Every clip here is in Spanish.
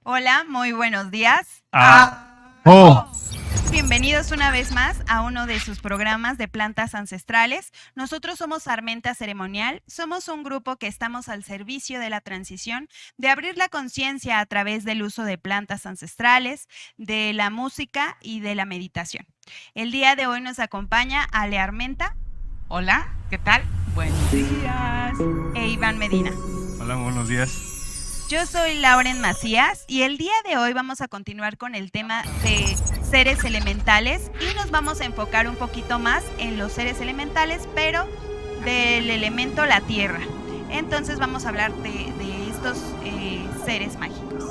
Hola, muy buenos días. Oh, Bienvenidos una vez más a uno de sus programas de plantas ancestrales. Nosotros somos Armenta Ceremonial, somos un grupo que estamos al servicio de la transición, de abrir la conciencia a través del uso de plantas ancestrales, de la música y de la meditación. El día de hoy nos acompaña Ale Armenta. Hola, ¿qué tal? Buenos días. E Iván Medina. hola, buenos días. Yo soy Lauren Macías y el día de hoy vamos a continuar con el tema de seres elementales y nos vamos a enfocar un poquito más en los seres elementales, pero del elemento la tierra. Entonces vamos a hablar de estos seres mágicos.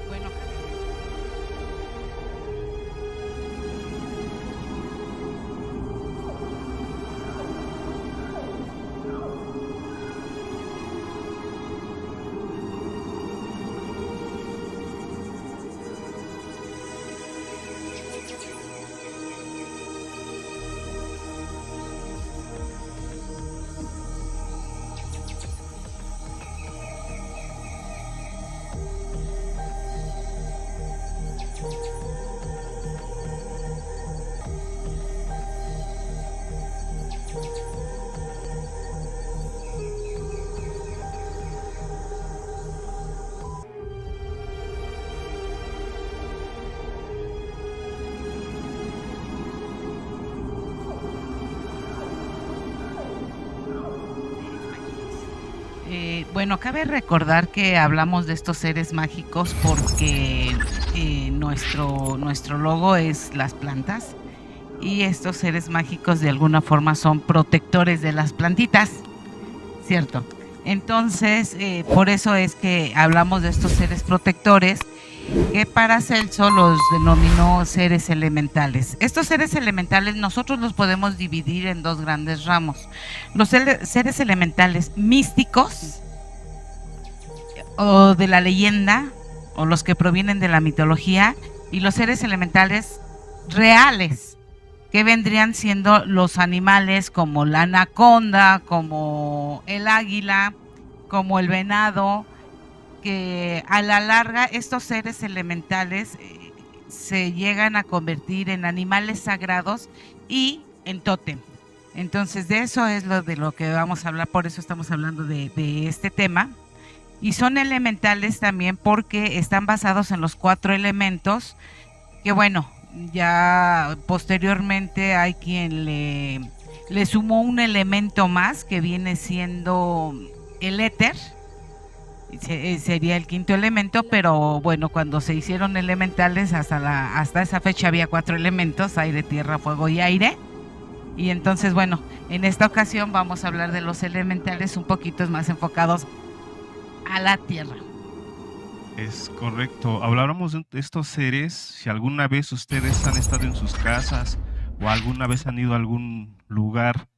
Bueno, bueno, cabe recordar que hablamos de estos seres mágicos porque nuestro logo es las plantas y estos seres mágicos de alguna forma son protectores de las plantitas, ¿cierto? Entonces, por eso es que hablamos de estos seres protectores que Paracelso los denominó seres elementales. Estos seres elementales nosotros los podemos dividir en dos grandes ramos. Los seres elementales místicos o de la leyenda o los que provienen de la mitología y los seres elementales reales que vendrían siendo los animales como la anaconda, como el águila, como el venado, que a la larga estos seres elementales se llegan a convertir en animales sagrados y en tótem. Entonces de eso es de lo que vamos a hablar, por eso estamos hablando de este tema. Y son elementales también porque están basados en los 4 elementos, que bueno, ya posteriormente hay quien le sumó un elemento más que viene siendo el éter. Sería el 5.º elemento, pero bueno, cuando se hicieron elementales hasta esa fecha había 4 elementos: aire, tierra, fuego y aire. Y entonces bueno, en esta ocasión vamos a hablar de los elementales un poquito más enfocados a la tierra. Es correcto. Habláramos de estos seres. Si alguna vez ustedes han estado en sus casas o alguna vez han ido a algún lugar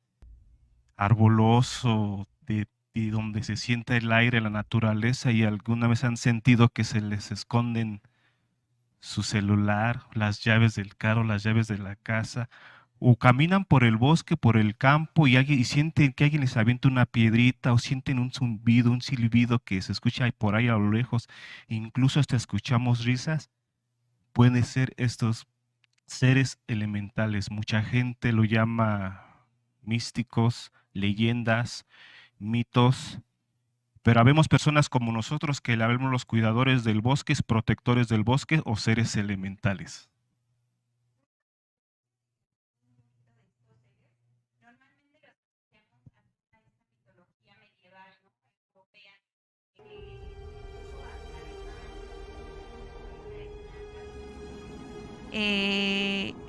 arboloso de donde se sienta el aire, la naturaleza, y alguna vez han sentido que se les esconden su celular, las llaves del carro, las llaves de la casa, o caminan por el bosque, por el campo y sienten que alguien les avienta una piedrita, o sienten un zumbido, un silbido que se escucha por ahí a lo lejos, incluso hasta escuchamos risas. Pueden ser estos seres elementales. Mucha gente lo llama místicos, leyendas, mitos, pero habemos personas como nosotros que le habemos los cuidadores del bosque, protectores del bosque o seres elementales.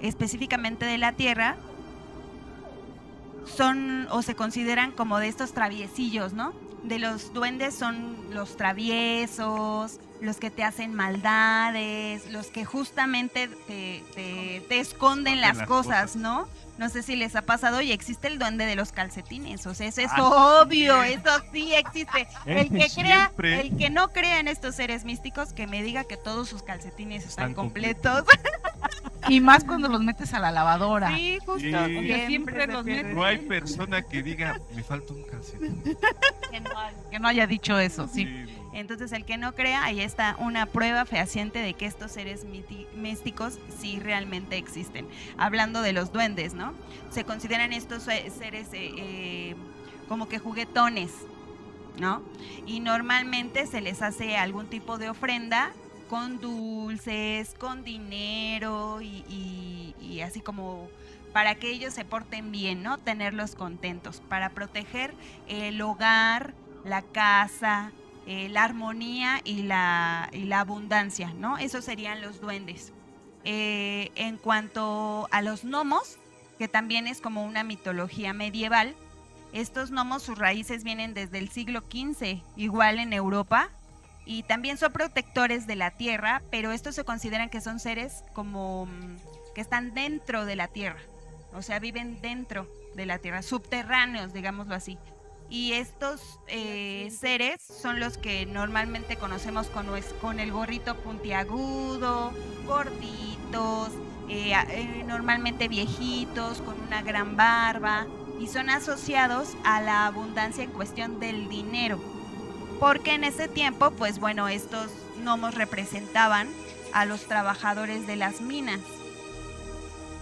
Específicamente de la tierra, son o se consideran como de estos traviesillos, ¿no? De los duendes son los traviesos, los que te hacen maldades, los que justamente te esconden las cosas, ¿no? No sé si les ha pasado, y existe el duende de los calcetines, o sea, eso es obvio, eso sí existe. El que no crea en estos seres místicos, que me diga que todos sus calcetines están completos. Y más cuando los metes a la lavadora. Sí, justo. Sí. Siempre los metes. No hay persona que diga, me falta un calcetín. Que no haya dicho eso, sí. Entonces, el que no crea, ahí está una prueba fehaciente de que estos seres místicos sí realmente existen. Hablando de los duendes, ¿no? Se consideran estos seres como que juguetones, ¿no? Y normalmente se les hace algún tipo de ofrenda con dulces, con dinero y así como para que ellos se porten bien, ¿no? Tenerlos contentos, para proteger el hogar, la casa, la armonía y la abundancia, ¿no? Esos serían los duendes. En cuanto a los gnomos, que también es como una mitología medieval, estos gnomos, sus raíces vienen desde el siglo XV, igual en Europa, y también son protectores de la tierra, pero estos se consideran que son seres como que están dentro de la tierra, o sea, viven dentro de la tierra, subterráneos, digámoslo así. Y estos seres son los que normalmente conocemos con el gorrito puntiagudo, gorditos, normalmente viejitos, con una gran barba, y son asociados a la abundancia en cuestión del dinero. Porque en ese tiempo, pues bueno, estos gnomos representaban a los trabajadores de las minas.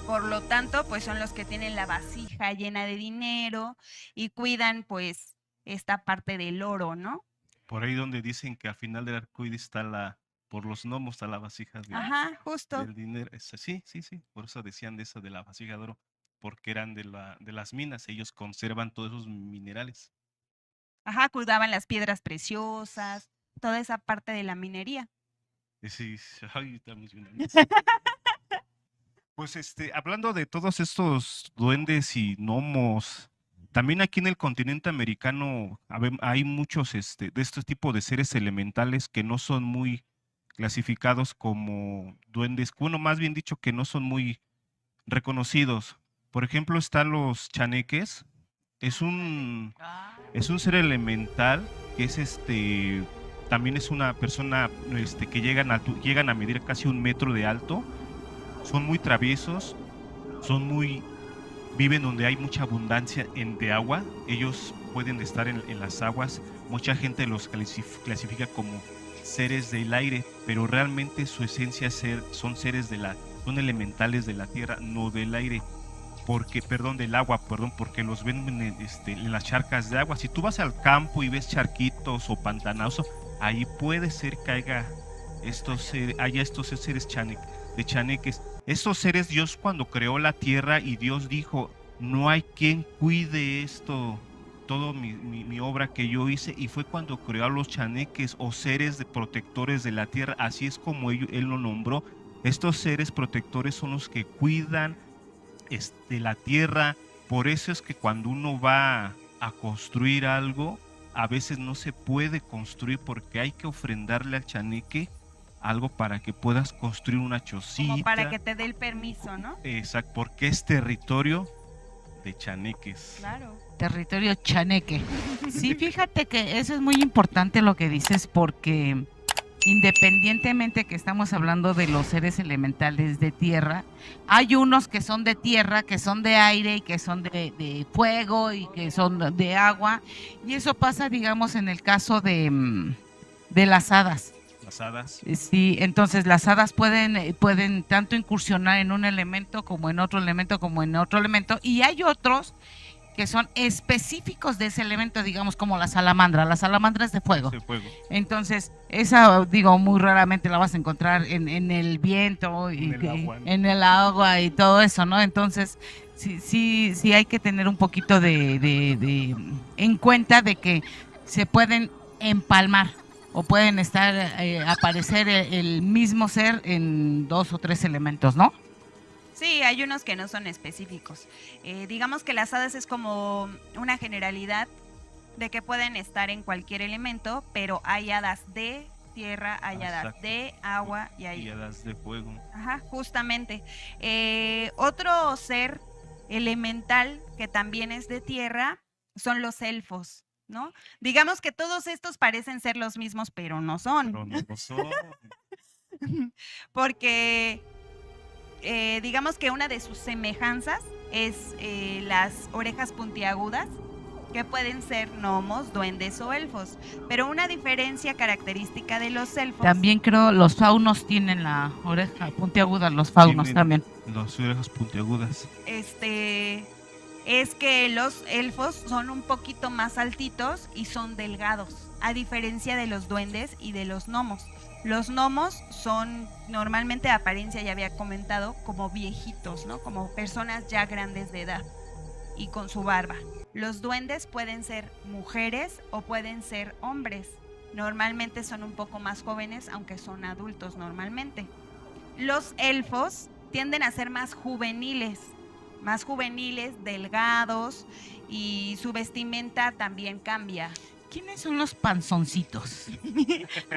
Por lo tanto, pues son los que tienen la vasija llena de dinero y cuidan pues esta parte del oro, ¿no? Por ahí donde dicen que al final del arcoíris está por los gnomos está la vasija Ajá, justo. del dinero. Sí, por eso decían de eso de la vasija de oro, porque eran de las minas, ellos conservan todos esos minerales. Ajá, cuidaban las piedras preciosas, toda esa parte de la minería. Sí, ay, está emocionante. Pues hablando de todos estos duendes y gnomos, también aquí en el continente americano hay muchos de estos tipos de seres elementales que no son muy clasificados como duendes, bueno, más bien dicho que no son muy reconocidos. Por ejemplo, están los chaneques. Es un ser elemental que es también es una persona que llegan a medir casi 1 metro de alto. Son muy traviesos, viven donde hay mucha abundancia de agua. Ellos pueden estar en las aguas. Mucha gente los clasifica como seres del aire, pero realmente su esencia son son elementales de la tierra, no del aire. Del agua, porque los ven en las charcas de agua. Si tú vas al campo y ves charquitos o pantanosos, ahí puede ser que haya estos seres de chaneques. Estos seres, Dios cuando creó la tierra y Dios dijo, no hay quien cuide todo mi obra que yo hice, y fue cuando creó a los chaneques o seres protectores de la tierra. Así es como él lo nombró. Estos seres protectores son los que cuidan la tierra. Por eso es que cuando uno va a construir algo, a veces no se puede construir porque hay que ofrendarle al chaneque algo para que puedas construir una chocita. Como para que te dé el permiso, ¿no? Exacto, porque es territorio de chaneques. Claro. Territorio chaneque. Sí, fíjate que eso es muy importante lo que dices, porque independientemente que estamos hablando de los seres elementales de tierra, hay unos que son de tierra, que son de aire y que son de fuego y que son de agua, y eso pasa, digamos, en el caso de las hadas. Las hadas. Sí, entonces las hadas pueden tanto incursionar en un elemento como en otro elemento, y hay otros que son específicos de ese elemento, digamos como la salamandra. La salamandra es de fuego. De fuego. Entonces, esa, muy raramente la vas a encontrar en el viento, en el agua y todo eso, ¿no? Entonces, sí hay que tener un poquito en cuenta de que se pueden empalmar o pueden aparecer el mismo ser en 2 o 3 elementos, ¿no? Sí, hay unos que no son específicos. Digamos que las hadas es como una generalidad de que pueden estar en cualquier elemento, pero hay hadas de tierra, hay hadas de agua y hay hadas de fuego. Ajá, justamente. Otro ser elemental que también es de tierra son los elfos, ¿no? Digamos que todos estos parecen ser los mismos, pero no son. Pero no son. Porque digamos que una de sus semejanzas es las orejas puntiagudas que pueden ser gnomos, duendes o elfos. Pero una diferencia característica de los elfos... También creo los faunos tienen la oreja puntiaguda, los faunos Tienen también. Los orejas puntiagudas. Es que los elfos son un poquito más altitos y son delgados, a diferencia de los duendes y de los gnomos. Los gnomos son normalmente de apariencia, ya había comentado, como viejitos, ¿no? Como personas ya grandes de edad y con su barba. Los duendes pueden ser mujeres o pueden ser hombres. Normalmente son un poco más jóvenes, aunque son adultos normalmente. Los elfos tienden a ser más juveniles, delgados, y su vestimenta también cambia. ¿Quiénes son los panzoncitos?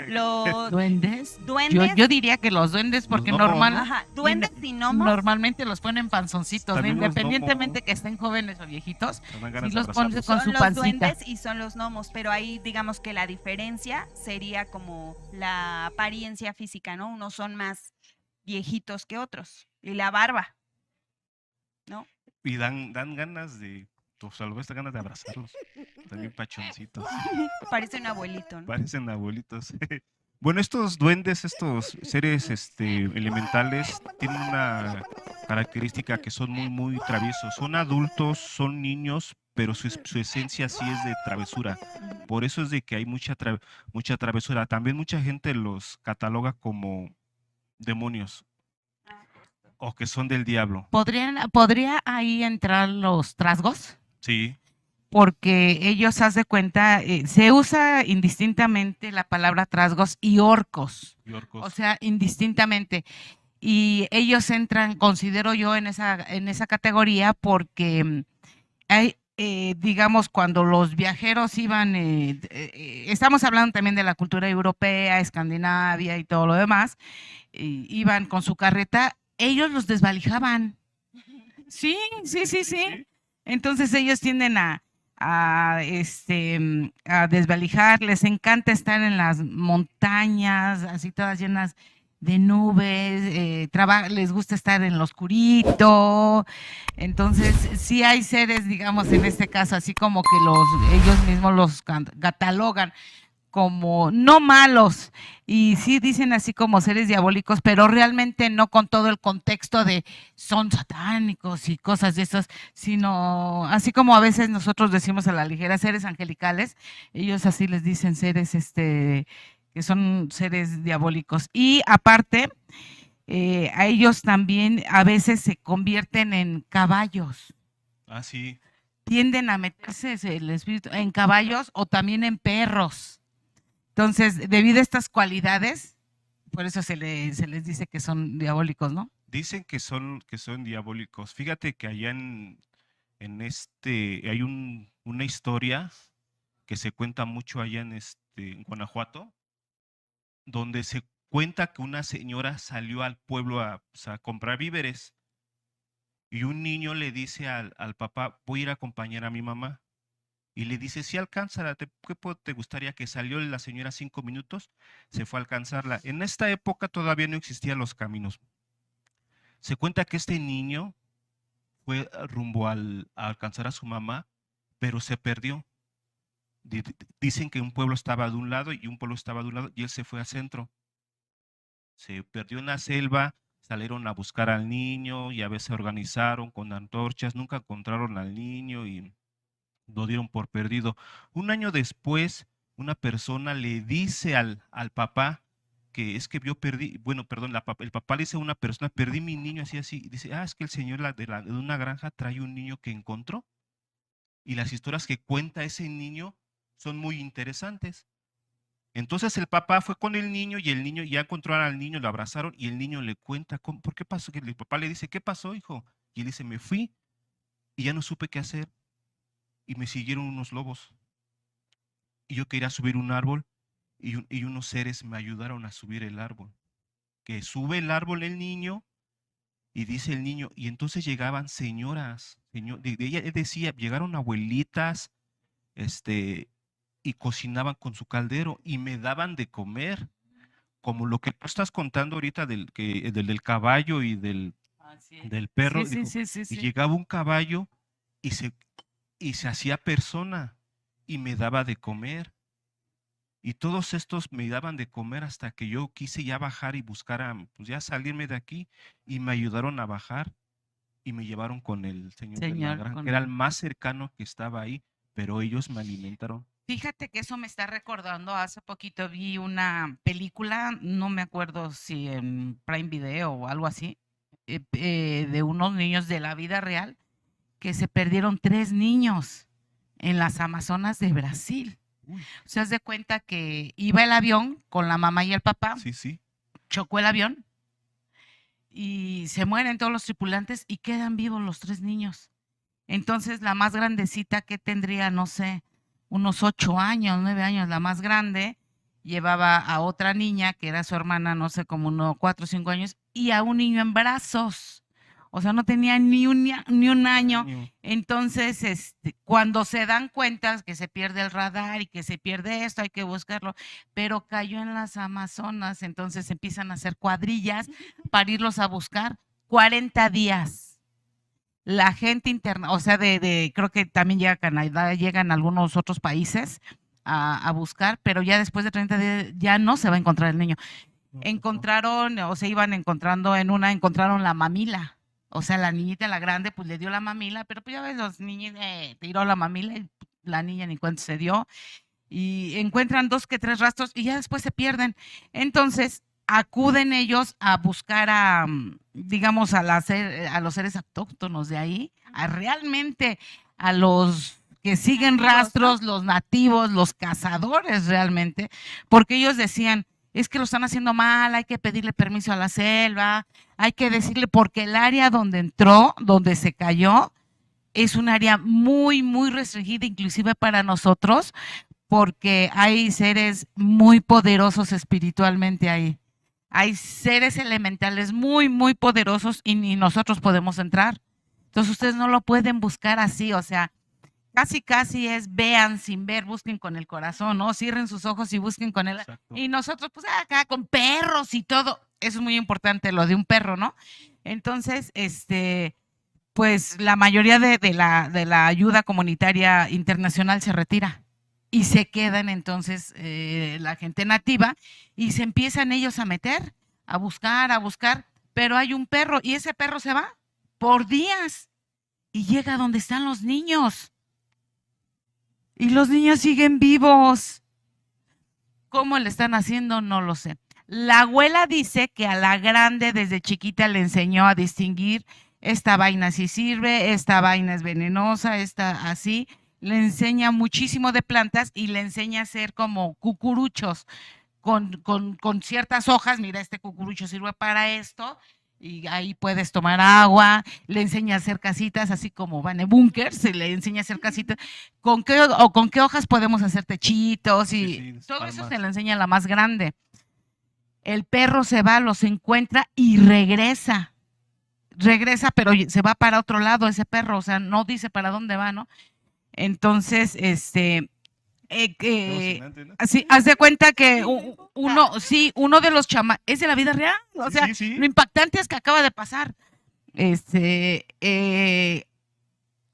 Los ¿Duendes? duendes, Yo diría que los duendes, porque Los gnomos, normal, ¿no? ajá, duendes y gnomos, normalmente los ponen panzoncitos, ¿no? También los Independientemente gnomos. que estén jóvenes o viejitos, Me dan sí ganas de los pones abrazarlos. con son su los pancita. duendes y son los gnomos, pero ahí digamos que la diferencia sería como la apariencia física, ¿no? Unos son más viejitos que otros, y la barba, ¿no? Y dan ganas de, o sea, lo ves, dan ganas de abrazarlos. También pachoncitos. Parece un abuelito, ¿no? Parecen abuelitos. Bueno, estos duendes, estos seres elementales, tienen una característica que son muy traviesos. Son adultos, son niños, pero su esencia sí es de travesura. Por eso es de que hay mucha travesura. También mucha gente los cataloga como demonios o que son del diablo. ¿Podría ahí entrar los trasgos? Sí, Porque ellos, haz de cuenta, se usa indistintamente la palabra trasgos y orcos, y orcos. o sea, indistintamente. Y ellos entran, considero yo, en esa categoría porque hay, digamos, cuando los viajeros iban, estamos hablando también de la cultura europea, Escandinavia y todo lo demás, iban con su carreta, ellos los desvalijaban. Sí. Entonces ellos tienden a desvalijar, les encanta estar en las montañas, así todas llenas de nubes, les gusta estar en lo oscurito. Entonces sí hay seres, digamos, en este caso, así como que ellos mismos los catalogan como no malos, y sí dicen así como seres diabólicos, pero realmente no con todo el contexto de son satánicos y cosas de esas, sino así como a veces nosotros decimos a la ligera seres angelicales, ellos así les dicen seres que son seres diabólicos. Y aparte, a ellos también a veces se convierten en caballos. Ah, sí. Tienden a meterse el espíritu en caballos o también en perros. Entonces, debido a estas cualidades, por eso se les dice que son diabólicos, ¿no? Dicen que son diabólicos. Fíjate que allá hay una historia que se cuenta mucho allá en Guanajuato, donde se cuenta que una señora salió al pueblo a comprar víveres y un niño le dice al papá, voy a ir a acompañar a mi mamá. Y le dice, si alcanza, ¿qué te gustaría? Que salió la señora 5 minutos, se fue a alcanzarla. En esta época todavía no existían los caminos. Se cuenta que este niño fue rumbo a alcanzar a su mamá, pero se perdió. Dicen que un pueblo estaba de un lado y un pueblo estaba de un lado y él se fue al centro. Se perdió en la selva, salieron a buscar al niño y a veces se organizaron con antorchas, nunca encontraron al niño y lo dieron por perdido. Un año después, una persona le dice al papá que es que el papá le dice a una persona, perdí mi niño así, y dice, es que el señor de una granja trae un niño que encontró. Y las historias que cuenta ese niño son muy interesantes. Entonces el papá fue con el niño y el niño ya encontraron al niño, lo abrazaron y el niño le cuenta, ¿por qué pasó? Que el papá le dice, ¿qué pasó, hijo? Y él dice, me fui y ya no supe qué hacer. Y me siguieron unos lobos. Y yo quería subir un árbol y unos seres me ayudaron a subir el árbol. Que sube el árbol el niño y dice el niño, y entonces llegaban señoras, ella decía, llegaron abuelitas, y cocinaban con su caldero y me daban de comer, como lo que tú estás contando ahorita del caballo y del perro. Sí. Y llegaba un caballo y y se hacía persona y me daba de comer. Y todos estos me daban de comer hasta que yo quise ya bajar y buscar, pues ya salirme de aquí, y me ayudaron a bajar y me llevaron con el señor de la Señor, granja, que era el más cercano que estaba ahí, pero ellos me alimentaron. Fíjate que eso me está recordando, hace poquito vi una película, no me acuerdo si en Prime Video o algo así, de unos niños de la vida real, que se perdieron 3 niños en las Amazonas de Brasil. Uy, O sea, haz de cuenta que iba el avión con la mamá y el papá, sí, sí. chocó el avión y se mueren todos los tripulantes y quedan vivos los 3 niños. Entonces la más grandecita, que tendría, no sé, unos 8 años, 9 años, la más grande, llevaba a otra niña que era su hermana, no sé, como unos 4 o 5 años, y a un niño en brazos. O sea, no tenía ni un año. Entonces, cuando se dan cuenta que se pierde el radar y que se pierde esto, hay que buscarlo, pero cayó en las Amazonas, entonces empiezan a hacer cuadrillas para irlos a buscar. 40 días. La gente interna, o sea, creo que también llega a Canadá, llegan algunos otros países a buscar, pero ya después de 30 días ya no se va a encontrar el niño. Encontraron, o se iban encontrando encontraron la mamila. O sea, la niñita, la grande, pues le dio la mamila, pero pues ya ves, los niños tiró la mamila y la niña ni cuenta se dio. Y encuentran 2 que 3 rastros y ya después se pierden. Entonces, acuden ellos a buscar digamos, a los seres autóctonos de ahí, realmente a los que siguen rastros, los nativos, los cazadores realmente, porque ellos decían, es que lo están haciendo mal, hay que pedirle permiso a la selva, hay que decirle, porque el área donde entró, donde se cayó, es un área muy, muy restringida, inclusive para nosotros, porque hay seres muy poderosos espiritualmente ahí. Hay seres elementales muy, muy poderosos y ni nosotros podemos entrar. Entonces ustedes no lo pueden buscar así, o sea, casi es vean sin ver, busquen con el corazón, ¿no? Cierren sus ojos y busquen con él. Exacto. Y nosotros, pues acá con perros y todo, eso es muy importante, lo de un perro, ¿no? Entonces, pues la mayoría de la ayuda comunitaria internacional se retira y se quedan entonces la gente nativa y se empiezan ellos a meter, a buscar, pero hay un perro y ese perro se va por días y llega donde están los niños. Y los niños siguen vivos. ¿Cómo le están haciendo? No lo sé. La abuela dice que a la grande desde chiquita le enseñó a distinguir: esta vaina sí sirve, esta vaina es venenosa, esta así. Le enseña muchísimo de plantas y le enseña a hacer como cucuruchos con ciertas hojas. Mira, este cucurucho sirve para esto y ahí puedes tomar agua. Le enseña a hacer casitas, así como Van Bunker, se le enseña a hacer casitas. ¿Con qué hojas podemos hacer techitos? Y Sí, todo eso palmas. se le enseña a la más grande. El perro se va, los encuentra y regresa, pero se va para otro lado ese perro, o sea, no dice para dónde va, ¿no? Entonces, Emocionante, ¿no? así, haz de cuenta que uno de los chamanes, es de la vida real, o sea, Sí. lo impactante es que acaba de pasar.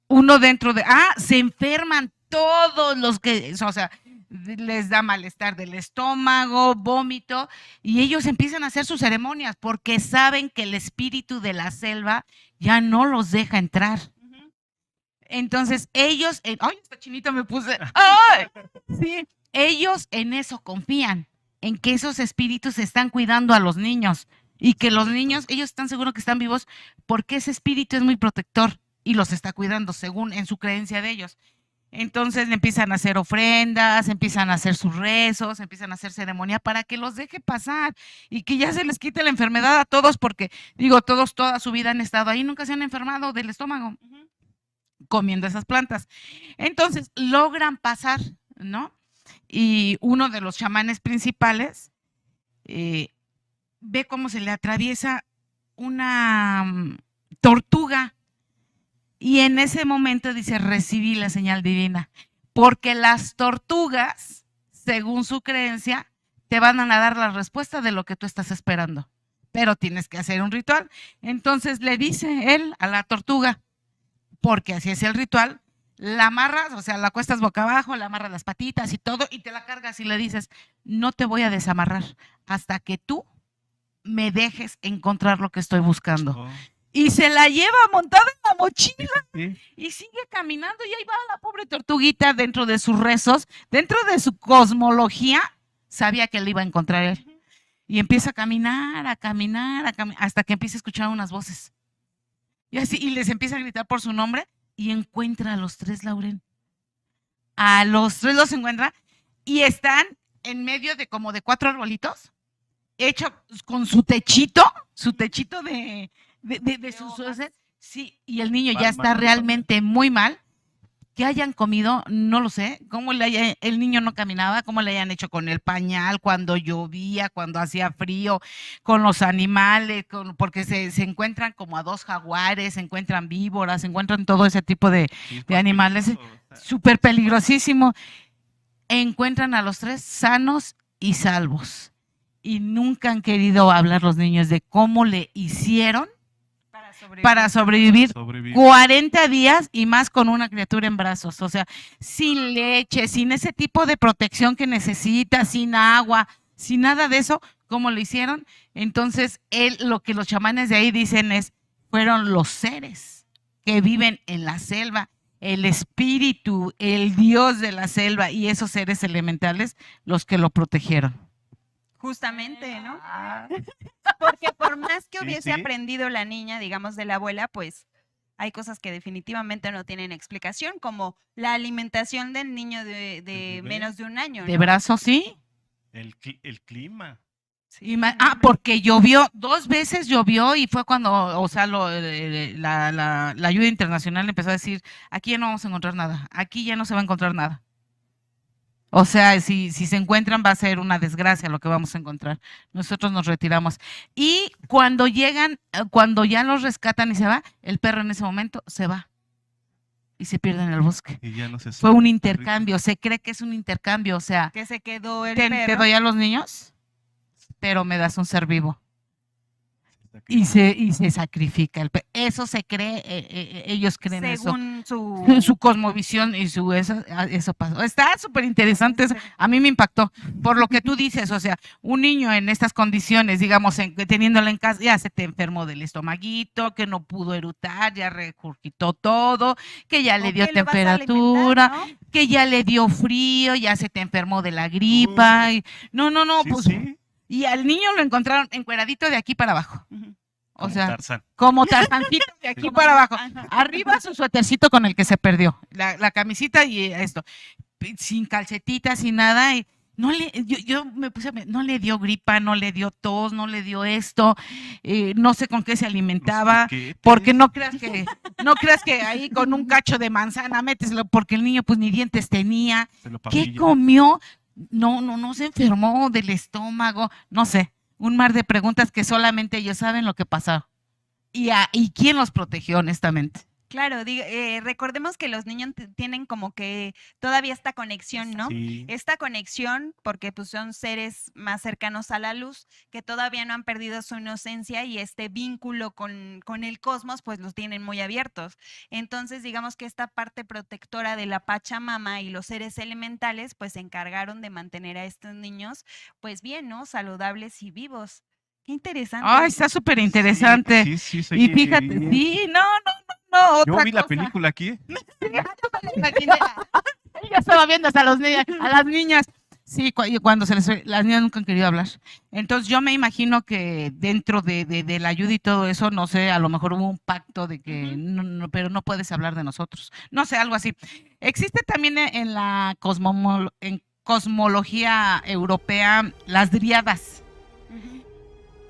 Uno dentro de, se enferman todos los que, o sea, les da malestar del estómago, vómito, y ellos empiezan a hacer sus ceremonias porque saben que el espíritu de la selva ya no los deja entrar. Entonces ellos, esta chinita me puse, sí, ellos en eso confían, en que esos espíritus están cuidando a los niños y que los niños, ellos están seguros que están vivos porque ese espíritu es muy protector y los está cuidando según en su creencia de ellos. Entonces le empiezan a hacer ofrendas, empiezan a hacer sus rezos, empiezan a hacer ceremonia para que los deje pasar y que ya se les quite la enfermedad a todos, porque digo, todos toda su vida han estado ahí, nunca se han enfermado del estómago comiendo esas plantas. Entonces logran pasar, ¿no? Y uno de los chamanes principales ve cómo se le atraviesa una tortuga. Y en ese momento dice, recibí la señal divina, porque las tortugas, según su creencia, te van a dar la respuesta de lo que tú estás esperando, pero tienes que hacer un ritual. Entonces le dice él a la tortuga, porque así es el ritual, la amarras, o sea, la acuestas boca abajo, la amarras las patitas y todo, y te la cargas y le dices, no te voy a desamarrar hasta que tú me dejes encontrar lo que estoy buscando. Oh, Y se la lleva montada en la mochila sí. y sigue caminando, y ahí va la pobre tortuguita dentro de sus rezos, dentro de su cosmología, sabía que le iba a encontrar él. Y empieza a caminar, hasta que empieza a escuchar unas voces. Y así, y les empieza a gritar por su nombre, y encuentra a los 3, Lauren. A los 3 los encuentra, y están en medio de como de 4 arbolitos, hecho con su techito de sus hojas. Sí, y el niño ya está realmente muy mal. Que hayan comido, no lo sé, el niño no caminaba, cómo le hayan hecho con el pañal, cuando llovía, cuando hacía frío, con los animales, porque se encuentran como a 2 jaguares, se encuentran víboras, se encuentran todo ese tipo de animales, súper peligrosísimo. Encuentran a los 3 sanos y salvos, y nunca han querido hablar los niños de cómo le hicieron para sobrevivir 40 días y más con una criatura en brazos, o sea, sin leche, sin ese tipo de protección que necesita, sin agua, sin nada de eso, ¿cómo lo hicieron? Entonces, lo que los chamanes de ahí dicen fueron los seres que viven en la selva, el espíritu, el dios de la selva y esos seres elementales los que lo protegieron. Justamente, ¿no? Porque por más que hubiese sí. aprendido la niña, digamos, de la abuela, pues hay cosas que definitivamente no tienen explicación, como la alimentación del niño de menos de 1 año, ¿no? De brazos, sí. El clima. Sí, Porque llovió, 2 veces llovió, y fue cuando, o sea, la ayuda internacional empezó a decir, aquí ya no vamos a encontrar nada, aquí ya no se va a encontrar nada. O sea, si se encuentran va a ser una desgracia lo que vamos a encontrar. Nosotros nos retiramos. Y cuando llegan, cuando ya los rescatan y se va, el perro en ese momento se va y se pierde en el bosque. Y ya no se Fue un intercambio, se cree que es un intercambio, o sea, que se quedó el te perro. doy a los niños, pero me das un ser vivo. Y se sacrifica el eso se cree, ellos creen según eso, su su cosmovisión y eso pasó. Está súper interesante, a mí me impactó por lo que tú dices, o sea, un niño en estas condiciones, digamos, teniéndolo en casa, ya se te enfermó del estomaguito, que no pudo eructar, ya regurgitó todo, que ya le dio temperatura, ¿no? Que ya le dio frío, ya se te enfermó de la gripa, y, no, Sí, pues... sí. Y al niño lo encontraron encueradito de aquí para abajo. O Como sea, Tarzán. como Tarzancito de aquí para abajo. Arriba su suétercito con el que se perdió. La camisita y esto. Sin calcetitas, sin nada. Y yo me puse no le dio gripa, no le dio tos, no le dio esto. No sé con qué se alimentaba. Porque no creas que ahí con un cacho de manzana méteselo, porque el niño pues ni dientes tenía. ¿Qué comió? No se enfermó del estómago, no sé, un mar de preguntas que solamente ellos saben lo que pasó. Y quién los protegió, honestamente. Claro, recordemos que los niños tienen como que todavía esta conexión, ¿no? Sí. Esta conexión, porque pues son seres más cercanos a la luz, que todavía no han perdido su inocencia, y este vínculo con el cosmos, pues los tienen muy abiertos. Entonces, digamos que esta parte protectora de la Pachamama y los seres elementales, pues se encargaron de mantener a estos niños, pues bien, ¿no? Saludables y vivos. Qué interesante. Ay, está súper interesante. Sí, y fíjate, sí, no, otra Yo vi la cosa. película aquí. Yo estaba viendo hasta a las niñas. Sí, cuando las niñas nunca han querido hablar. Entonces yo me imagino que dentro de la ayuda y todo eso, no sé, a lo mejor hubo un pacto de que pero no puedes hablar de nosotros. No sé, algo así. Existe también en la cosmología europea las dríadas,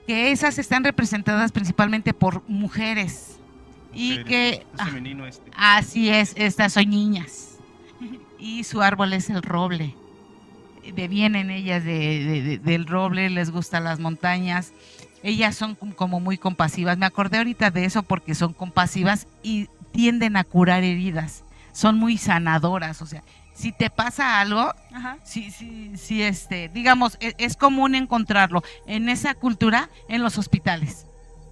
que esas están representadas principalmente por mujeres. Y que femenino así es, estas son niñas. Y su árbol es el roble. Vienen ellas del roble, les gustan las montañas. Ellas son como muy compasivas. Me acordé ahorita de eso porque son compasivas y tienden a curar heridas. Son muy sanadoras, o sea, si te pasa algo, digamos, es común encontrarlo en esa cultura en los hospitales.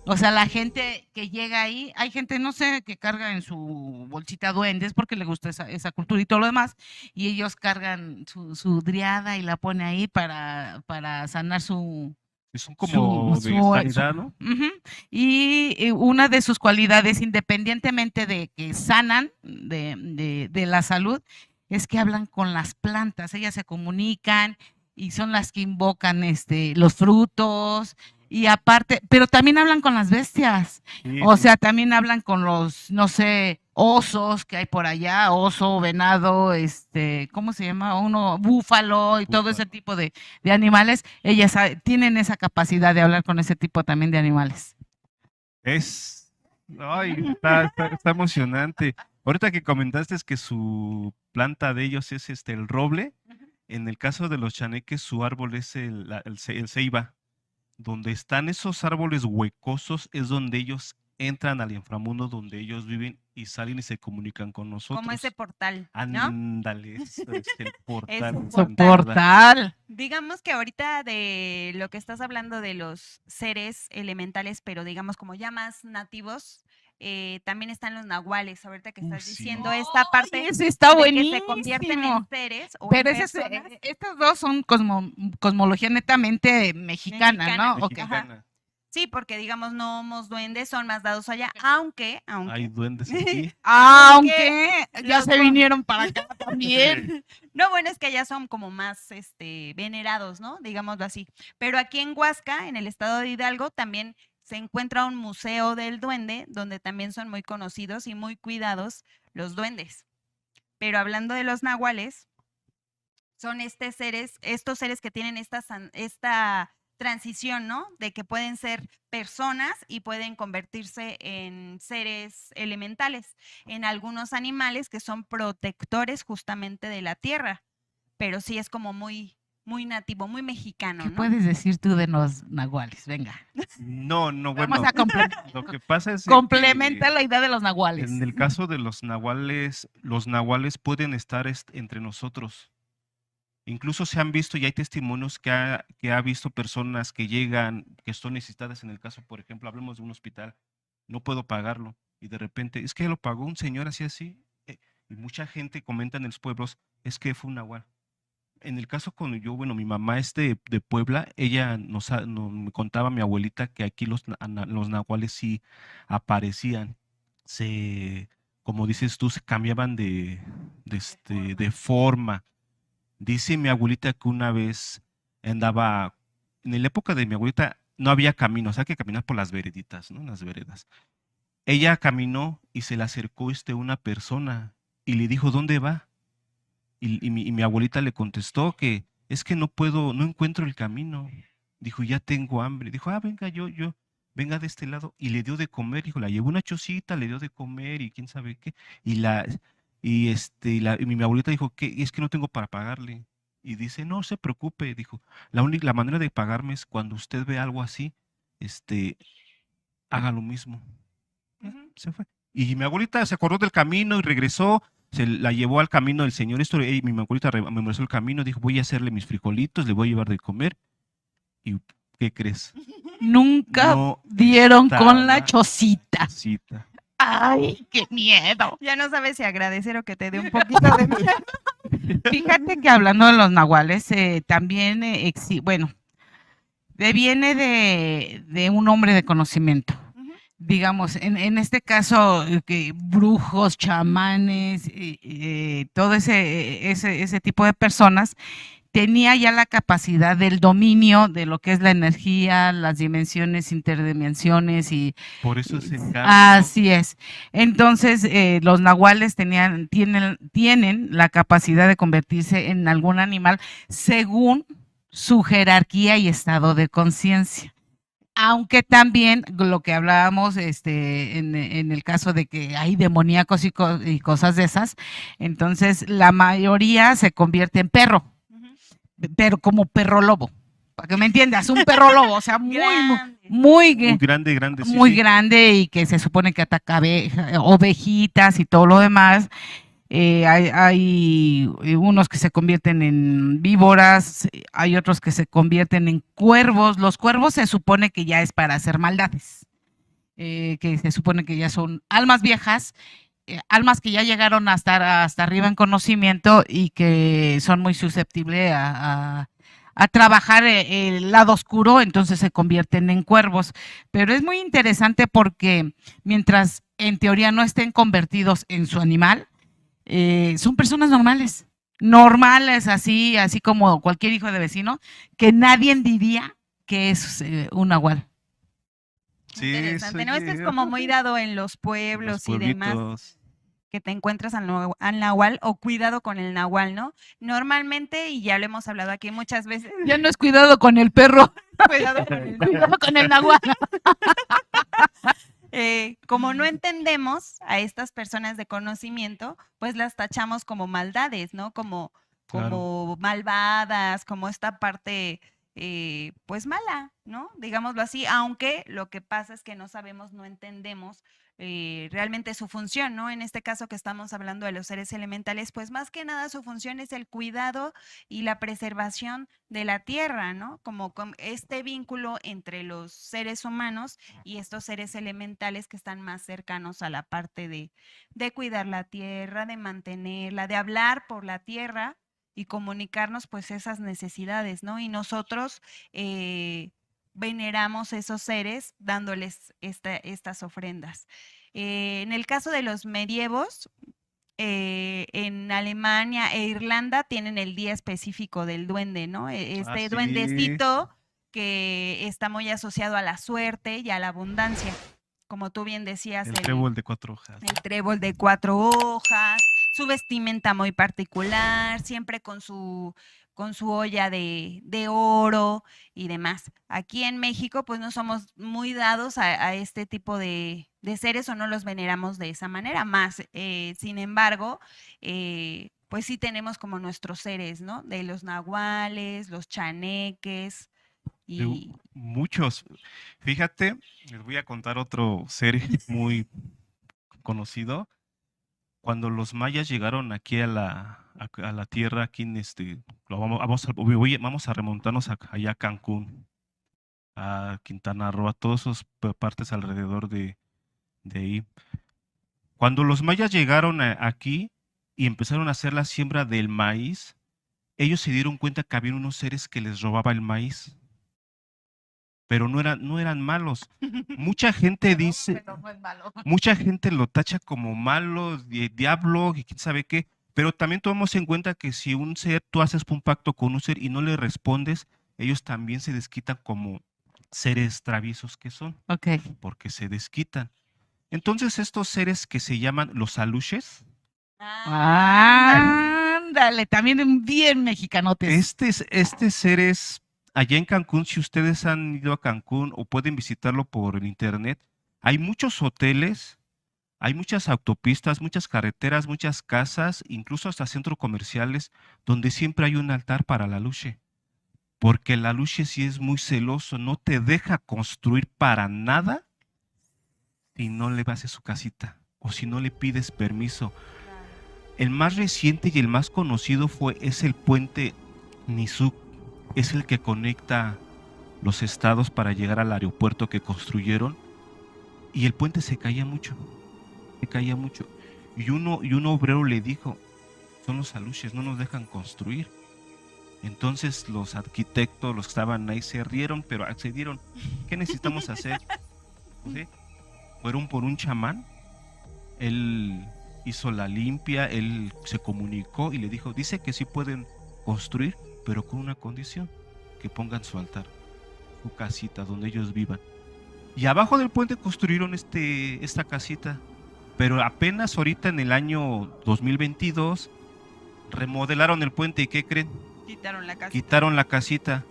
O sea, la gente que llega ahí, hay gente, no sé, que carga en su bolsita duendes porque le gusta esa cultura y todo lo demás, y ellos cargan su driada y la pone ahí para sanar Y son como de sanidad, ¿no? Ujú. Y una de sus cualidades, independientemente de que sanan de la salud, es que hablan con las plantas, ellas se comunican y son las que invocan los frutos y aparte, pero también hablan con las bestias, Sí, o sí. sea, también hablan con los, no sé, osos que hay por allá, oso, venado, ¿cómo se llama? Uno, búfalo y todo ese Búfalo. tipo de animales, ellas tienen esa capacidad de hablar con ese tipo también de animales. Ay, está emocionante. Ahorita que comentaste es que su planta de ellos es el roble, en el caso de los chaneques su árbol es el ceiba. Donde están esos árboles huecosos es donde ellos entran al inframundo, donde ellos viven y salen y se comunican con Como ese nosotros. portal, ¿no? Ándale, eso es el portal. un Su portal. portal. Digamos que ahorita de lo que estás hablando de los seres elementales, pero digamos como ya más nativos, también están los nahuales. Ahorita que estás Sí. diciendo esta parte Ay, ese está de que se convierten en buenísimo. seres o Pero en esas, personas. estos dos son cosmología netamente mexicana, Mexicana. ¿no? Ok. Mexicana. Sí, porque digamos no homos duendes, son más dados allá, aunque Hay duendes aquí. Aunque ya los se con- vinieron para acá también. No, bueno, es que allá son como más venerados, ¿no? Digámoslo así. Pero aquí en Huasca, en el estado de Hidalgo, también se encuentra un museo del duende, donde también son muy conocidos y muy cuidados los duendes. Pero hablando de los nahuales, son estos seres que tienen esta transición, ¿no? De que pueden ser personas y pueden convertirse en seres elementales, en algunos animales que son protectores justamente de la tierra, pero sí es como muy, muy nativo, muy mexicano, ¿Qué ¿no? puedes decir tú de los nahuales? Venga. No, Vamos bueno, a complementar. lo que pasa es de Complementa que la idea de los nahuales. en el caso de los nahuales pueden estar entre nosotros. Incluso se han visto y hay testimonios que ha visto personas que llegan, que son necesitadas en el caso, por ejemplo, hablemos de un hospital, no puedo pagarlo y de repente, es que lo pagó un señor así, y mucha gente comenta en los pueblos, es que fue un nahual. En el caso cuando bueno, mi mamá es de Puebla, ella me contaba mi abuelita que aquí los nahuales sí aparecían, como dices tú, se cambiaban de forma. Dice mi abuelita que una vez andaba, en la época de mi abuelita no había caminos, hay que caminar por las vereditas, ¿no? Las veredas. Ella caminó y se le acercó una persona y le dijo, ¿dónde va? Y mi abuelita le contestó que es que no puedo, no encuentro el camino. Dijo, ya tengo hambre. Dijo, venga, venga de este lado. Y le dio de comer, dijo, la llevó una chocita, le dio de comer y quién sabe qué. Y mi abuelita dijo, que es que no tengo para pagarle. Y dice, no se preocupe, dijo, la manera de pagarme es cuando usted ve algo así, haga lo mismo. Se fue. Y mi abuelita se acordó del camino y regresó, se la llevó al camino del Señor. Mi abuelita memorizó el camino, dijo, voy a hacerle mis frijolitos, le voy a llevar de comer. ¿Y qué crees? Nunca No dieron con la estaba chocita. chocita. Ay, qué miedo. Ya no sabes si agradecer o que te dé un poquito de miedo. Fíjate que hablando de los nahuales, también, bueno, viene de un hombre de conocimiento. Digamos, en este caso, que brujos, chamanes, todo ese tipo de personas, tenía ya la capacidad del dominio de lo que es la energía, las dimensiones, interdimensiones y... Por eso es el Así es. Entonces, los nahuales tienen la capacidad de convertirse en algún animal según su jerarquía y estado de conciencia. Aunque también lo que hablábamos en el caso de que hay demoníacos y cosas de esas, entonces la mayoría se convierte en perro, pero como perro lobo, para que me entiendas, un perro lobo, o sea, muy grande, sí, muy sí. grande y que se supone que ataca ovejitas y todo lo demás. Hay unos que se convierten en víboras, hay otros que se convierten en cuervos. Los cuervos se supone que ya es para hacer maldades. que se supone que ya son almas viejas, almas que ya llegaron a estar hasta arriba en conocimiento y que son muy susceptibles a trabajar el lado oscuro, entonces se convierten en cuervos. Pero es muy interesante porque mientras en teoría no estén convertidos en su animal, son personas normales, normales así como cualquier hijo de vecino, que nadie diría que es un nahual. Sí, Interesante, eso ¿no? Esto es llegué. como muy dado en los Los pueblos y demás, pueblitos. que te encuentras al nahual o cuidado con el nahual, ¿no? Normalmente, y ya lo hemos hablado aquí muchas veces, Ya no es cuidado con el perro, cuidado con el nahual. cuidado con el nahual. Como no entendemos a estas personas de conocimiento, pues las tachamos como maldades, ¿no? Como, Claro. como malvadas, como esta parte, pues mala, ¿no? Digámoslo así, aunque lo que pasa es que no sabemos, no entendemos realmente su función, ¿no? En este caso que estamos hablando de los seres elementales, pues más que nada su función es el cuidado y la preservación de la tierra, ¿no? Como este vínculo entre los seres humanos y estos seres elementales que están más cercanos a la parte de cuidar la tierra, de mantenerla, de hablar por la tierra y comunicarnos pues esas necesidades, ¿no? Y nosotros veneramos esos seres dándoles estas ofrendas. En el caso de los medievos, en Alemania e Irlanda tienen el día específico del duende, ¿no? Este sí. duendecito que está muy asociado a la suerte y a la abundancia. Como tú bien decías, El trébol de 4 hojas. el trébol de 4 hojas, su vestimenta muy particular, siempre con su olla de oro y demás. Aquí en México, pues no somos muy dados a este tipo de seres o no los veneramos de esa manera, más, sin embargo, pues sí tenemos como nuestros seres, ¿no? De los nahuales, los chaneques y... Muchos. Fíjate, les voy a contar otro ser muy conocido. Cuando los mayas llegaron aquí a la tierra, aquí en vamos a remontarnos allá a Cancún, a Quintana Roo, a todas esas partes alrededor de ahí. Cuando los mayas llegaron aquí y empezaron a hacer la siembra del maíz, ellos se dieron cuenta que había unos seres que les robaba el maíz, pero no eran malos. Mucha gente dice, Pero no es malo. mucha gente lo tacha como malo, diablo, y quién sabe qué, pero también tomamos en cuenta que si un ser, tú haces un pacto con un ser y no le respondes, ellos también se desquitan como seres traviesos que son, Ok. porque se desquitan. Entonces estos seres que se llaman los aluches, Ándale, también bien mexicanotes. este ser es, allá en Cancún, si ustedes han ido a Cancún o pueden visitarlo por el internet, hay muchos hoteles, hay muchas autopistas, muchas carreteras, muchas casas, incluso hasta centros comerciales, donde siempre hay un altar para la Aluche. Porque el Aluche sí es muy celoso, no te deja construir para nada si no le vas a su casita o si no le pides permiso. El más reciente y el más conocido es el puente Nizuc, es el que conecta los estados para llegar al aeropuerto que construyeron, y el puente se caía mucho. Y un obrero le dijo, son los aluches, no nos dejan construir. Entonces los arquitectos, los que estaban ahí, se rieron, pero accedieron. ¿Qué necesitamos hacer? ¿Sí? Fueron por un chamán, él hizo la limpia, él se comunicó y le dijo, dice que sí pueden construir, pero con una condición, que pongan su altar, su casita donde ellos vivan. Y abajo del puente construyeron esta casita, pero apenas ahorita en el año 2022 remodelaron el puente y ¿qué creen? Quitaron la casita.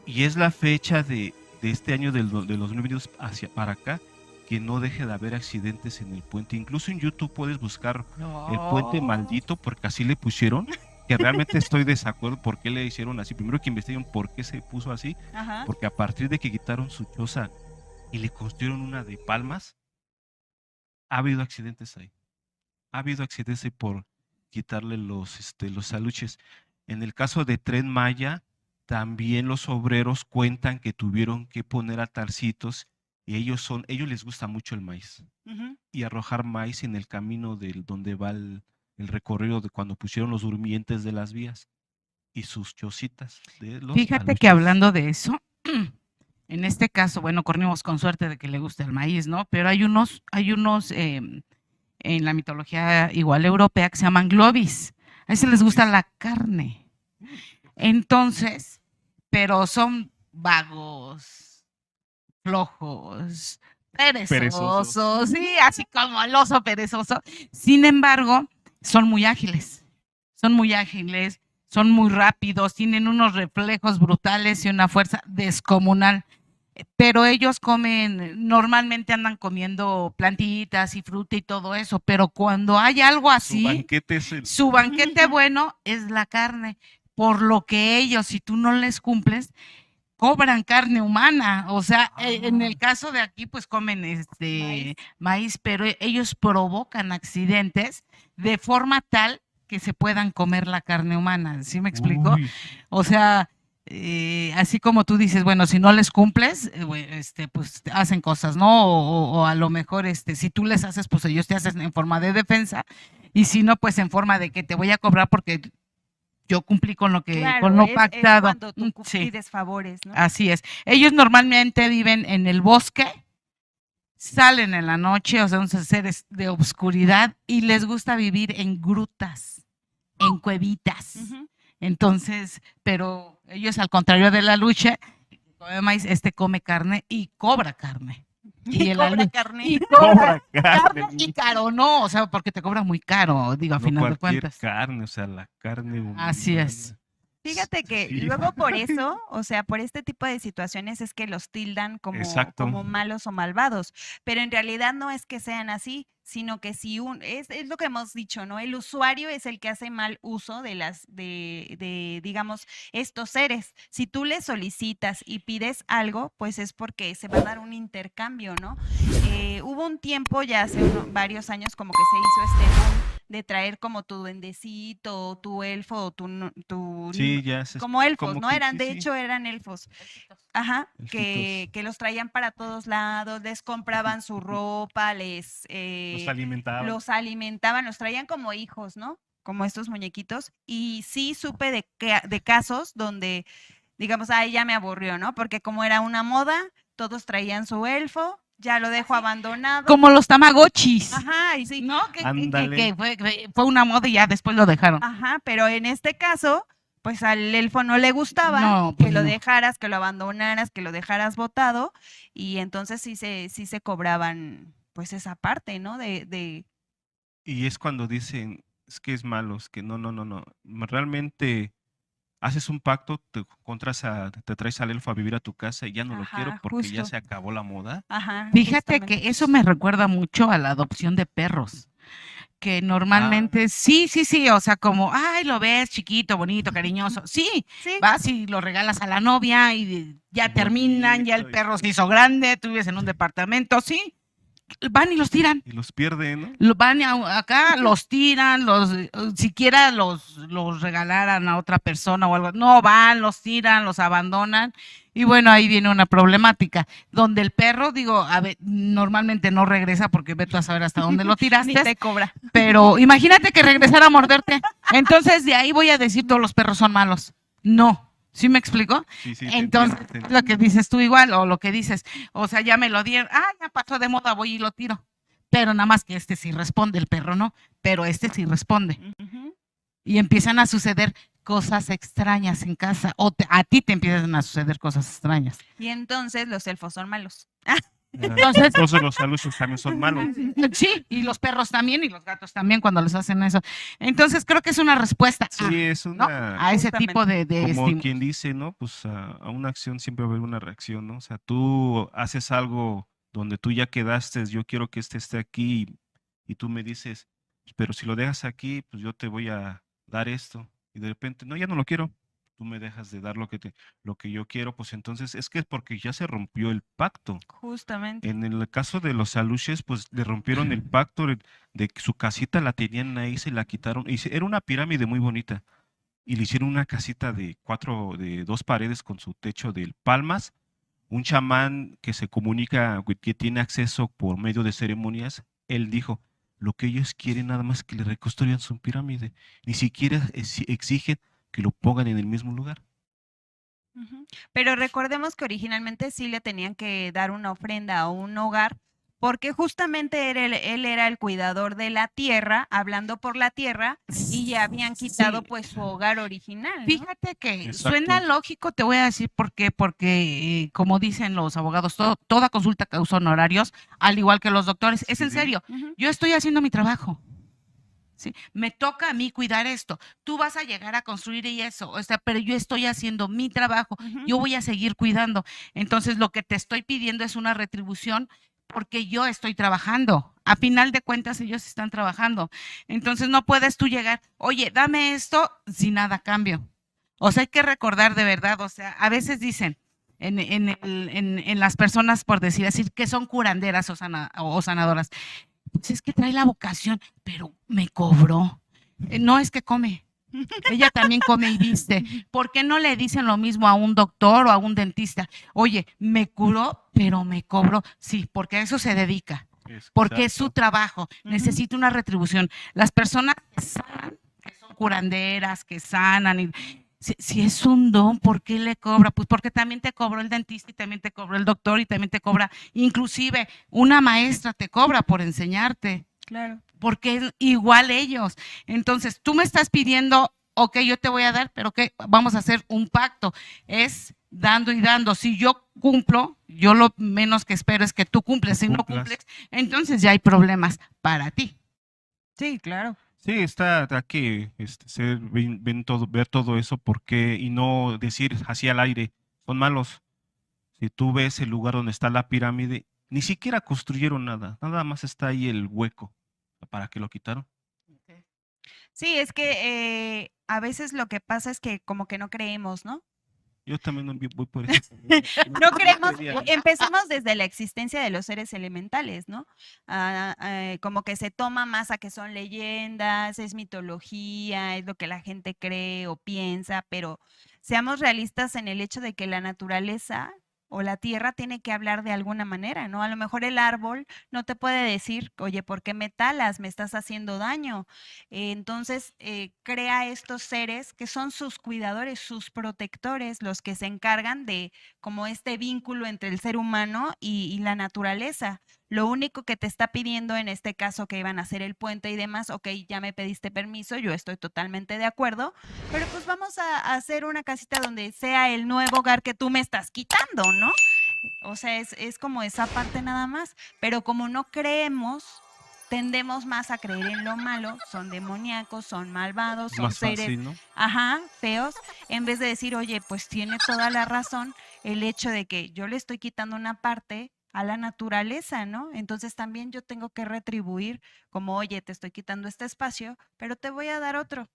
Y es la fecha de este año del 2022 para acá, que no deje de haber accidentes en el puente. Incluso en YouTube puedes buscar el puente maldito, porque así le pusieron, que realmente estoy de desacuerdo por qué le hicieron así. Primero que investiguen por qué se puso así. Ajá. Porque a partir de que quitaron su choza y le construyeron una de palmas, ha habido accidentes ahí. Ha habido accidentes ahí por quitarle los aluches. En el caso de Tren Maya, también los obreros cuentan que tuvieron que poner altarcitos y ellos les gusta mucho el maíz. Ujú. Y arrojar maíz en el camino donde va el recorrido de cuando pusieron los durmientes de las vías y sus chocitas de los Fíjate que aluches. hablando de eso, en este caso, bueno, corrimos con suerte de que le gusta el maíz, ¿no? Pero hay unos en la mitología igual europea que se llaman globis. A ese les gusta la carne. Entonces, pero son vagos, flojos, perezosos, sí, así como el oso perezoso. Sin embargo, son muy ágiles, son muy rápidos, tienen unos reflejos brutales y una fuerza descomunal. Pero ellos normalmente andan comiendo plantitas y fruta y todo eso, pero cuando hay algo Su así, banquete su banquete bueno es la carne, por lo que ellos, si tú no les cumples, cobran carne humana. O sea, en el caso de aquí, pues comen maíz, pero ellos provocan accidentes de forma tal que se puedan comer la carne humana. ¿Sí me explico? Uy, O sea, así como tú dices, bueno, si no les cumples, pues hacen cosas, ¿no? O a lo mejor, si tú les haces, pues ellos te hacen en forma de defensa, y si no, pues en forma de que te voy a cobrar porque yo cumplí con lo Claro, con lo es pactado. cuando tú Sí, pides favores, ¿no? así es. Ellos normalmente viven en el bosque, salen en la noche, o sea, son seres de oscuridad y les gusta vivir en grutas, en cuevitas. Ujú. Entonces, pero ellos al contrario de la lucha, come maíz, come carne y cobra carne. Y el cobra alu- carne. y cobra cobra carne carne. y caro, no, o sea, porque te cobra muy caro, digo, a No final de cualquier cuentas. carne, o sea, la carne humana. Así es. Fíjate que Sí. luego por eso, o sea, por este tipo de situaciones es que los tildan Exacto. como malos o malvados, pero en realidad no es que sean así, sino que si es lo que hemos dicho, ¿no? El usuario es el que hace mal uso digamos, estos seres. Si tú les solicitas y pides algo, pues es porque se va a dar un intercambio, ¿no? Hubo un tiempo, ya hace varios años, como que se hizo este boom de traer como tu duendecito, o tu elfo, o Sí, ya se como elfos, como ¿no? que Eran, sí, de sí. hecho, eran elfos. Ajá, Elfitos. que los traían para todos lados, les compraban su ropa, Los alimentaban. los alimentaban, los traían como hijos, ¿no? Como estos muñequitos. Y sí supe de casos donde, digamos, ay, ya me aburrió, ¿no? Porque como era una moda, todos traían su elfo, ya lo dejo abandonado. Como los tamagotchis, Ajá, y sí. ¿no? Que Ándale. fue una moda y ya después lo dejaron. Ajá, pero en este caso, pues al elfo no le gustaba No, que pues lo no. dejaras, que lo abandonaras, que lo dejaras botado, y entonces sí se cobraban, pues esa parte, ¿no? Y es cuando dicen, es que es malo, es que no. Realmente haces un pacto, te traes al elfo a vivir a tu casa y ya no lo quiero Ajá, porque ya justo. se acabó la moda. Ajá, Fíjate justamente. que eso me recuerda mucho a la adopción de perros, que normalmente, sí, o sea, como, ay, lo ves chiquito, bonito, cariñoso, sí, Sí, vas y lo regalas a la novia y ya terminan, ya el Bonito, y perro se hizo grande, tú vives en un departamento, sí, van y los tiran. Y los pierden, ¿no? Van acá, los tiran, siquiera los regalaran a otra persona o algo, no van, los tiran, los abandonan, y bueno, ahí viene una problemática, donde el perro, digo, a ver, normalmente no regresa porque ve tú a saber hasta dónde lo ni tiraste, te cobra. pero imagínate que regresara a morderte, entonces de ahí voy a decir todos los perros son malos, no. ¿Sí me explico? Sí, te Entonces, entiendo. lo que dices tú igual, o lo que dices, o sea, ya me lo dieron, ya pasó de moda, voy y lo tiro. Pero nada más que sí responde, el perro no, pero sí responde. Ujú. Y empiezan a suceder cosas extrañas en casa, o a ti te empiezan a suceder cosas extrañas. Y entonces los elfos son malos. Entonces, Los aluches también son malos. sí, y los perros también, y los gatos también cuando les hacen eso. Entonces, creo que es una respuesta Sí, es ¿no? una, a ese Justamente. tipo de como estímulos. quien dice, ¿no? Pues a una acción siempre va a haber una reacción, ¿no? O sea, tú haces algo donde tú ya quedaste, yo quiero que esté aquí y tú me dices, pero si lo dejas aquí, pues yo te voy a dar esto. Y de repente, no, ya no lo quiero. Tú me dejas de dar lo que yo quiero, pues entonces es que es porque ya se rompió el pacto. Justamente. En el caso de los aluches, pues le rompieron el pacto de que su casita la tenían ahí, se la quitaron. Era una pirámide muy bonita. Y le hicieron una casita de 2 paredes con su techo de palmas, un chamán que se comunica, que tiene acceso por medio de ceremonias, él dijo, lo que ellos quieren nada más es que le reconstruyan su pirámide, ni siquiera exigen que lo pongan en el mismo lugar. Ujú. Pero recordemos que originalmente sí le tenían que dar una ofrenda a un hogar, porque justamente él era el cuidador de la tierra, hablando por la tierra, y ya habían quitado Sí. pues su hogar original, ¿no? Fíjate que Exacto. suena lógico, te voy a decir por qué, porque como dicen los abogados, toda consulta causa honorarios, al igual que los doctores. Es en Sí. serio, Ujú. yo estoy haciendo mi trabajo. ¿Sí? Me toca a mí cuidar esto. Tú vas a llegar a construir y eso, o sea, pero yo estoy haciendo mi trabajo, Ujú. yo voy a seguir cuidando. Entonces, lo que te estoy pidiendo es una retribución porque yo estoy trabajando. A final de cuentas, ellos están trabajando. Entonces, no puedes tú llegar, oye, dame esto sin nada a cambio. O sea, hay que recordar de verdad, o sea, a veces dicen en las personas, por decir así, que son curanderas o sanadoras, pues es que trae la vocación, pero me cobró. No es que come. Ella también come y viste. ¿Por qué no le dicen lo mismo a un doctor o a un dentista? Oye, me curó, pero me cobró. Sí, porque a eso se dedica. Porque es su Exacto. trabajo. Necesita una retribución. Las personas que sanan, que son curanderas, que sanan, y si es un don, ¿por qué le cobra? Pues porque también te cobró el dentista y también te cobró el doctor y también te cobra, inclusive una maestra te cobra por enseñarte, Claro. porque es igual ellos. Entonces, tú me estás pidiendo, ok, yo te voy a dar, pero que vamos a hacer un pacto, es dando y dando. Si yo cumplo, yo lo menos que espero es que tú cumples. Si no Cumplas. cumples, entonces ya hay problemas para ti. Sí, claro. Sí, está que ver todo eso porque y no decir así al aire, son malos. Si tú ves el lugar donde está la pirámide, ni siquiera construyeron nada, nada más está ahí el hueco. ¿Para qué lo quitaron? Sí, es que a veces lo que pasa es que como que no creemos, ¿no? Yo también voy por eso. No creemos, empezamos desde la existencia de los seres elementales, ¿no? Como que se toma más a que son leyendas, es mitología, es lo que la gente cree o piensa, pero seamos realistas en el hecho de que la naturaleza o la tierra tiene que hablar de alguna manera, ¿no? A lo mejor el árbol no te puede decir, oye, ¿por qué me talas? Me estás haciendo daño. Entonces, crea estos seres que son sus cuidadores, sus protectores, los que se encargan de como este vínculo entre el ser humano y la naturaleza. Lo único que te está pidiendo en este caso que iban a hacer el puente y demás, ok, ya me pediste permiso, yo estoy totalmente de acuerdo, pero pues vamos a hacer una casita donde sea el nuevo hogar que tú me estás quitando, ¿no? O sea, es como esa parte nada más, pero como no creemos, tendemos más a creer en lo malo, son demoníacos, son malvados, son Más seres, fácil, ¿no? ajá, feos, en vez de decir, oye, pues tiene toda la razón el hecho de que yo le estoy quitando una parte a la naturaleza, ¿no? Entonces también yo tengo que retribuir como, oye, te estoy quitando este espacio, pero te voy a dar otro,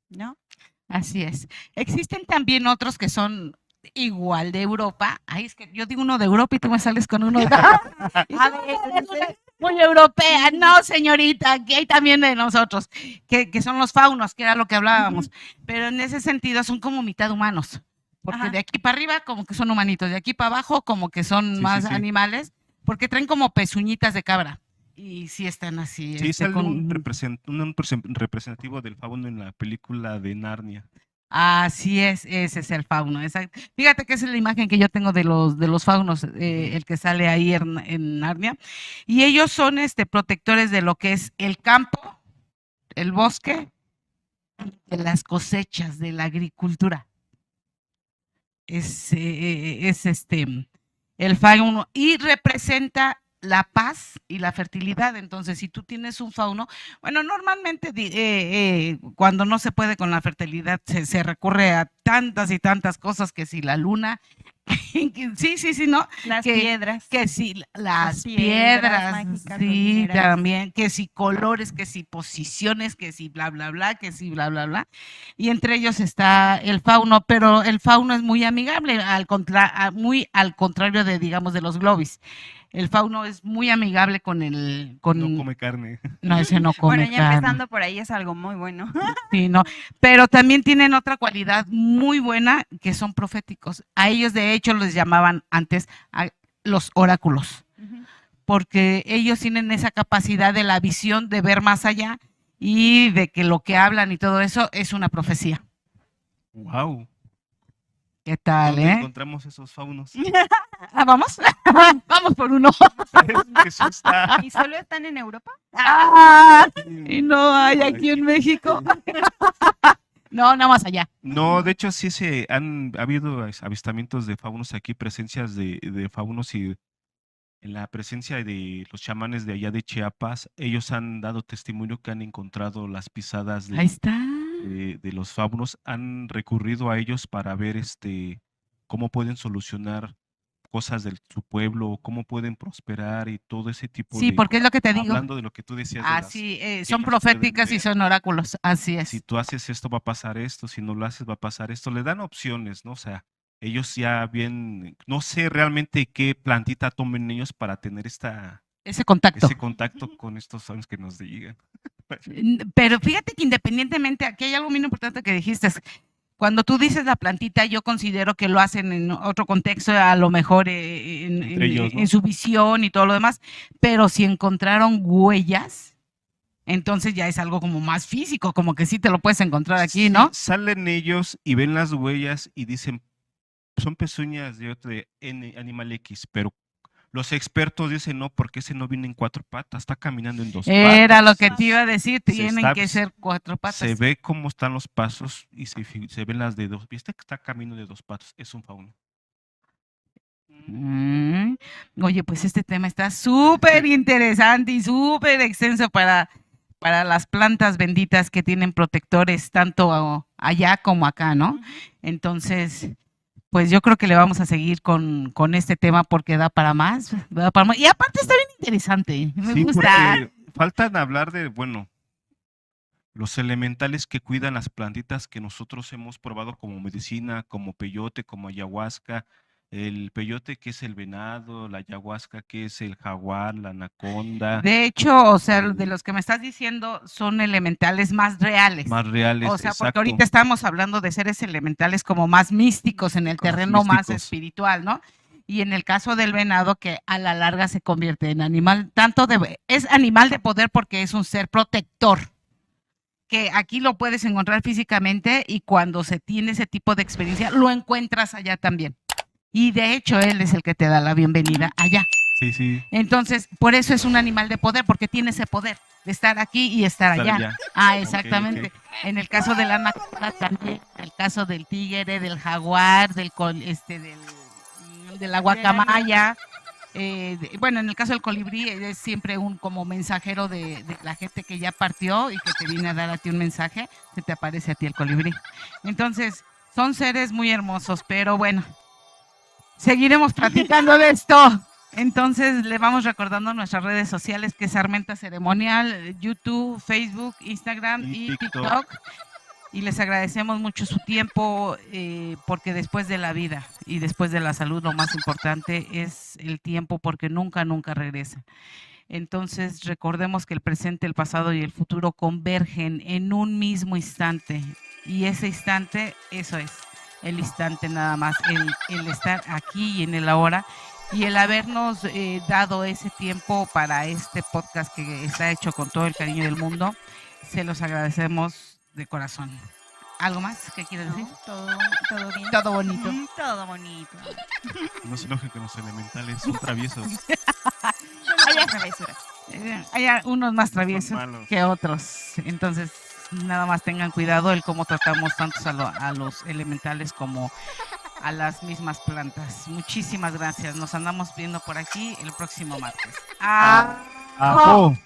¿no? Así es. Existen también otros que son igual de Europa. Ay, es que yo digo uno de Europa y tú me sales con uno de... A ver, muy europea. No, señorita, aquí hay también de nosotros, que son los faunos, que era lo que hablábamos. Pero en ese sentido son como mitad humanos. Porque Ajá. de aquí para arriba como que son humanitos, de aquí para abajo como que son Sí, más sí, sí. animales, porque traen como pezuñitas de cabra. Y sí están así. Sí, sale un con... representativo del fauno en la película de Narnia. Así es, ese es el fauno. Exacto. Fíjate que esa es la imagen que yo tengo de los faunos, el que sale ahí en Narnia. Y ellos son protectores de lo que es el campo, el bosque, de las cosechas, de la agricultura. Es el fauno y representa la paz y la fertilidad. Entonces, si tú tienes un fauno, bueno, normalmente cuando no se puede con la fertilidad se recurre a tantas y tantas cosas, que si la luna, sí, ¿no? Las piedras. Que si las piedras piedras, mágicas, los sí, minerales. también, que si colores, que si posiciones, que si bla, bla, bla, que si bla, bla, bla. Y entre ellos está el fauno, pero el fauno es muy amigable, muy al contrario de, digamos, de los globis. El fauno es muy amigable con No come carne. No, ese no come Bueno, ya carne. empezando por ahí es algo muy bueno. Sí, no. Pero también tienen otra cualidad muy buena, que son proféticos. A ellos, de hecho, les llamaban antes los oráculos, porque ellos tienen esa capacidad de la visión de ver más allá y de que lo que hablan y todo eso es una profecía. Wow. ¿Qué tal, ¿Dónde eh? encontramos esos faunos? ¿Vamos? Vamos por uno. Eso está. ¿Y solo están en Europa? Y no hay aquí en México. No, nada más allá. No, de hecho sí ha habido avistamientos de faunos aquí, presencias de faunos, y en la presencia de los chamanes de allá de Chiapas, ellos han dado testimonio que han encontrado las pisadas Ahí está. de los faunos, han recurrido a ellos para ver cómo pueden solucionar cosas de su pueblo, cómo pueden prosperar y todo ese tipo Sí, de... porque es lo que te digo. Hablando de lo que tú decías de las... Así, que son ellos proféticas pueden y ver. son oráculos. Así Si es. tú haces esto va a pasar esto, si no lo haces va a pasar esto. Le dan opciones, ¿no? O sea, ellos ya bien, no sé realmente qué plantita tomen ellos para tener Ese contacto. ese contacto con estos faunos que nos digan. Pero fíjate que independientemente, aquí hay algo muy importante que dijiste. Cuando tú dices la plantita, yo considero que lo hacen en otro contexto, a lo mejor Entre ellos, ¿no? en su visión y todo lo demás, pero si encontraron huellas, entonces ya es algo como más físico, como que sí te lo puedes encontrar aquí, Sí, ¿no? salen ellos y ven las huellas y dicen, son pezuñas de otro animal X, pero los expertos dicen no, porque ese no viene en 4 patas, está caminando en 2 Era lo que patas. te iba a decir, tienen está- que ser 4 patas. Se ve cómo están los pasos y se ven las de 2. ¿Viste que está caminando de 2 patas? Es un fauno. Oye, pues este tema está súper interesante y súper extenso para las plantas benditas que tienen protectores tanto allá como acá, ¿no? Entonces, pues yo creo que le vamos a seguir con este tema porque da para más, y aparte está bien interesante, me Sí, gusta. porque faltan hablar de, bueno, los elementales que cuidan las plantitas que nosotros hemos probado como medicina, como peyote, como ayahuasca. El peyote que es el venado, la ayahuasca que es el jaguar, la anaconda. De hecho, o sea, de los que me estás diciendo son elementales más reales. Más reales, O sea, porque exacto. ahorita estamos hablando de seres elementales como más místicos en el terreno más místicos. espiritual, ¿no? Y en el caso del venado, que a la larga se convierte en animal, es animal de poder porque es un ser protector, que aquí lo puedes encontrar físicamente y cuando se tiene ese tipo de experiencia, lo encuentras allá también. Y de hecho, él es el que te da la bienvenida allá. Sí, sí. Entonces, por eso es un animal de poder, porque tiene ese poder de estar aquí y estar allá. Exactamente. Ok. En el caso de la anaconda también, en el caso del tigre, del jaguar, de la guacamaya. Bueno, en el caso del colibrí es siempre un como mensajero de la gente que ya partió y que te viene a dar a ti un mensaje, se te aparece a ti el colibrí. Entonces, son seres muy hermosos, pero bueno, seguiremos platicando de esto. Entonces, le vamos recordando nuestras redes sociales, que es Armenta Ceremonial, YouTube, Facebook, Instagram y TikTok. Y les agradecemos mucho su tiempo, porque después de la vida y después de la salud, lo más importante es el tiempo, porque nunca regresa. Entonces, recordemos que el presente, el pasado y el futuro convergen en un mismo instante. Y ese instante, eso es, el instante nada más, el estar aquí y en el ahora. Y el habernos dado ese tiempo para este podcast que está hecho con todo el cariño del mundo, se los agradecemos de corazón. ¿Algo más que quieres decir? Todo bien. Todo bonito. Todo bonito. No se enojen con los elementales, son traviesos. Hay travesuras. Hay unos más traviesos malos. que otros. Entonces, nada más tengan cuidado el cómo tratamos tanto a los elementales como a las mismas plantas. Muchísimas gracias. Nos andamos viendo por aquí el próximo martes. ¡Ajo!